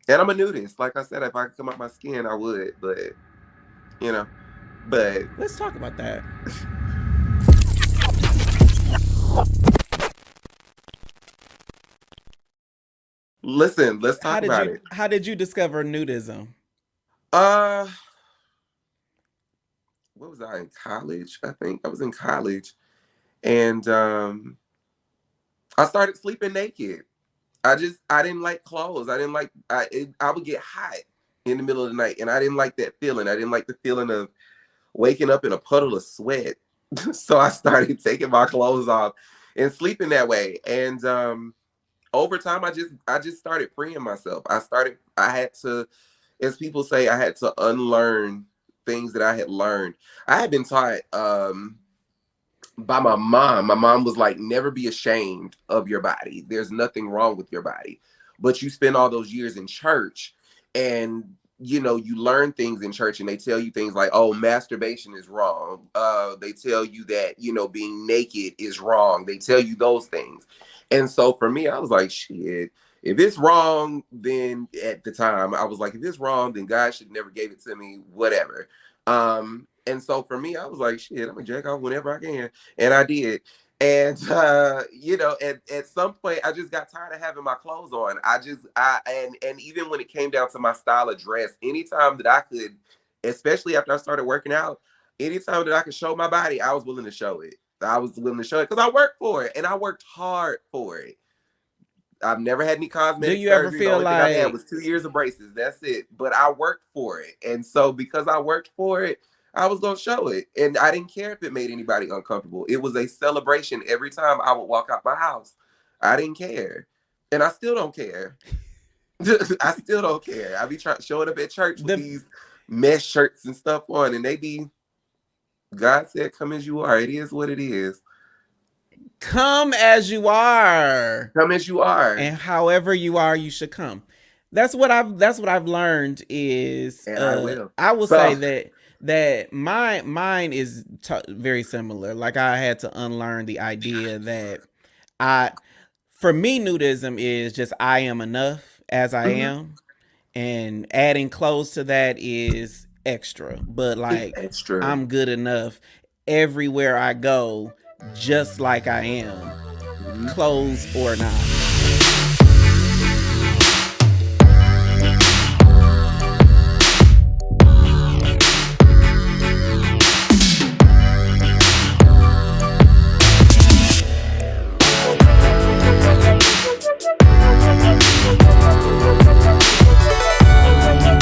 And I'm a nudist. Like I said, if I could come out my skin, I would. But you know, but Let's talk about that. listen, let's talk about it. How did you discover nudism? Uh, what was I in college? I think I was in college, and I started sleeping naked. I didn't like clothes. I didn't like I would get hot in the middle of the night, and I didn't like that feeling. I didn't like the feeling of waking up in a puddle of sweat. So I started taking my clothes off and sleeping that way. And over time, I just started freeing myself. I had to, as people say, I had to unlearn things that I had learned. I had been taught by my mom. My mom was like, never be ashamed of your body. There's nothing wrong with your body. But you spend all those years in church and you learn things in church and they tell you things like, oh, masturbation is wrong. They tell you that, being naked is wrong. They tell you those things. And so for me, I was like, shit, if it's wrong, then at the time I was like, if it's wrong, then God should never gave it to me, whatever. And so for me, I was like, shit, I'm gonna jack off whenever I can. And I did. And at some point I just got tired of having my clothes on. And even when it came down to my style of dress, anytime that I could, especially after I started working out, anytime that I could show my body, I was willing to show it. I was willing to show it because I worked for it and I worked hard for it. I've never had any Do cosmetic you ever surgery. The feel only thing I've had like was 2 years of braces. That's it. But I worked for it. And so because I worked for it, I was going to show it. And I didn't care if it made anybody uncomfortable. It was a celebration every time I would walk out my house. I didn't care. And I still don't care. I still don't care. I be showing up at church with the these mesh shirts and stuff on, and they be, God said, come as you are. It is what it is. come as you are, Come as you are. and however you are, you should come. That's what I've learned is And I will. I will say So, that mine is very similar. Like I had to unlearn the idea that I for me nudism is just I am enough as I mhm, am, and adding clothes to that is extra. But it's like extra. I'm good enough everywhere I go, just like I am, Mhm. clothes or not.